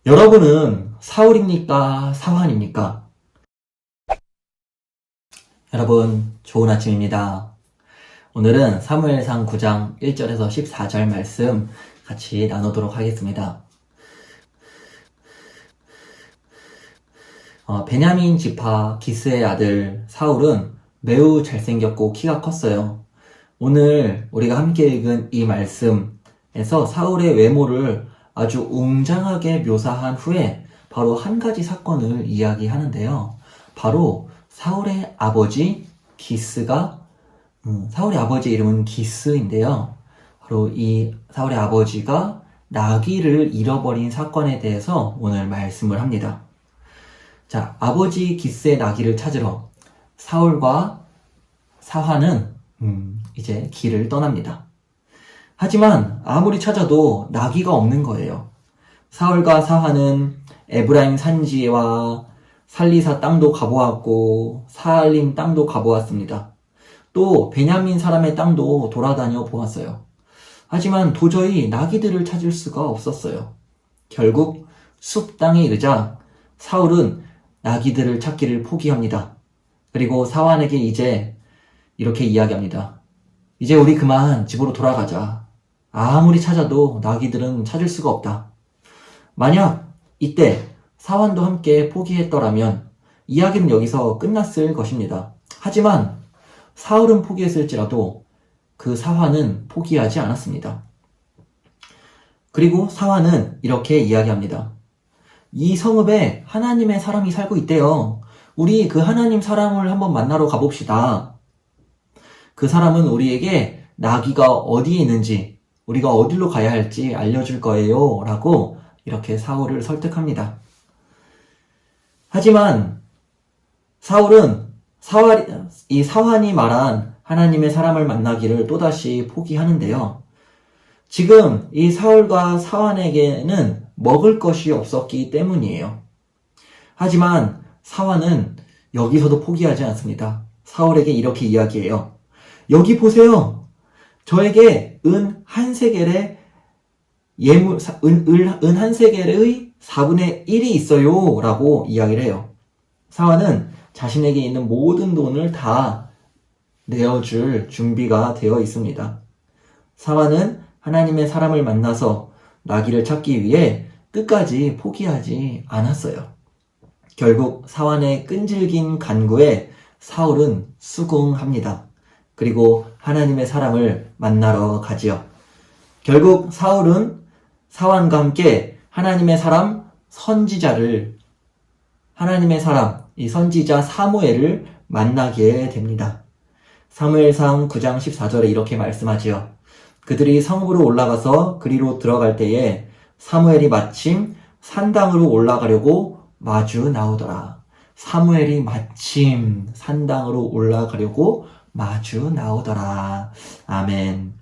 여러분은 사울입니까? 사환입니까? 여러분, 좋은 아침입니다. 오늘은 사무엘상 9장 1절에서 14절 말씀 같이 나누도록 하겠습니다. 베냐민 지파 기스의 아들 사울은 매우 잘생겼고 키가 컸어요. 오늘 우리가 함께 읽은 이 말씀에서 사울의 외모를 아주 웅장하게 묘사한 후에 바로 한 가지 사건을 이야기하는데요. 바로 사울의 아버지 기스가 사울의 아버지 이름은 기스인데요. 바로 이 사울의 아버지가 나귀를 잃어버린 사건에 대해서 오늘 말씀을 합니다. 자, 아버지 기스의 나귀를 찾으러 사울과 사환은 이제 길을 떠납니다. 하지만 아무리 찾아도 나귀가 없는 거예요. 사울과 사환은 에브라임 산지와 살리사 땅도 가보았고 사알림 땅도 가보았습니다. 또 베냐민 사람의 땅도 돌아다녀 보았어요. 하지만 도저히 나귀들을 찾을 수가 없었어요. 결국 숲 땅에 이르자 사울은 나귀들을 찾기를 포기합니다. 그리고 사환에게 이제 이렇게 이야기합니다. 이제 우리 그만 집으로 돌아가자. 아무리 찾아도 나귀들은 찾을 수가 없다. 만약 이때 사환도 함께 포기했더라면 이야기는 여기서 끝났을 것입니다. 하지만 사울은 포기했을지라도 그 사환은 포기하지 않았습니다. 그리고 사환은 이렇게 이야기합니다. 이 성읍에 하나님의 사람이 살고 있대요. 우리 그 하나님 사람을 한번 만나러 가봅시다. 그 사람은 우리에게 나귀가 어디에 있는지, 우리가 어디로 가야 할지 알려줄 거예요. 라고 이렇게 사울을 설득합니다. 하지만 사울은 이 사환이 말한 하나님의 사람을 만나기를 또다시 포기하는데요. 지금 이 사울과 사환에게는 먹을 것이 없었기 때문이에요. 하지만 사환은 여기서도 포기하지 않습니다. 사울에게 이렇게 이야기해요. 여기 보세요. 저에게 은 한 세겔의 은 한 세겔의 4분의 1이 있어요. 라고 이야기를 해요. 사환은 자신에게 있는 모든 돈을 다 내어줄 준비가 되어 있습니다. 사환은 하나님의 사람을 만나서 나귀를 찾기 위해 끝까지 포기하지 않았어요. 결국 사환의 끈질긴 간구에 사울은 수긍합니다. 그리고 하나님의 사람을 만나러 가지요. 결국 사울은 사환과 함께 하나님의 사람 이 선지자 사무엘을 만나게 됩니다. 사무엘상 9장 14절에 이렇게 말씀하지요. 그들이 성읍으로 올라가서 그리로 들어갈 때에 사무엘이 마침 산당으로 올라가려고 마주 나오더라. 사무엘이 마침 산당으로 올라가려고 마주 나오더라. 아멘.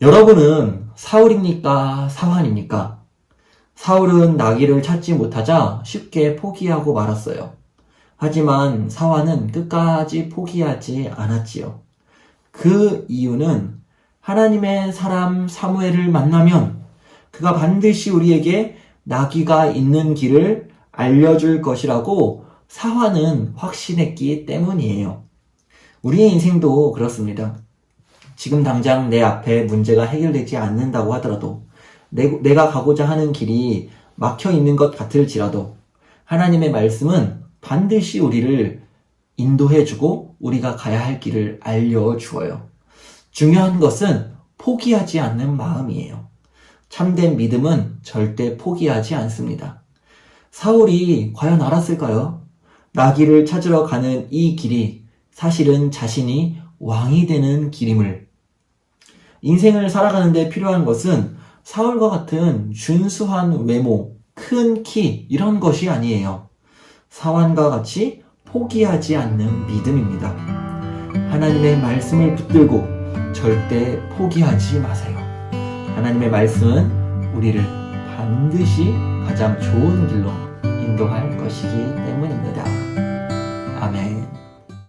여러분은 사울입니까? 사환입니까? 사울은 나귀를 찾지 못하자 쉽게 포기하고 말았어요. 하지만 사환은 끝까지 포기하지 않았지요. 그 이유는 하나님의 사람 사무엘을 만나면 그가 반드시 우리에게 나귀가 있는 길을 알려줄 것이라고 사환은 확신했기 때문이에요. 우리의 인생도 그렇습니다. 지금 당장 내 앞에 문제가 해결되지 않는다고 하더라도 내가 가고자 하는 길이 막혀 있는 것 같을지라도 하나님의 말씀은 반드시 우리를 인도해주고 우리가 가야 할 길을 알려주어요. 중요한 것은 포기하지 않는 마음이에요. 참된 믿음은 절대 포기하지 않습니다. 사울이 과연 알았을까요? 나귀를 찾으러 가는 이 길이 사실은 자신이 왕이 되는 길임을. 인생을 살아가는 데 필요한 것은 사울과 같은 준수한 외모, 큰 키 이런 것이 아니에요. 사환과 같이 포기하지 않는 믿음입니다. 하나님의 말씀을 붙들고 절대 포기하지 마세요. 하나님의 말씀은 우리를 반드시 가장 좋은 길로 인도할 것이기 때문입니다.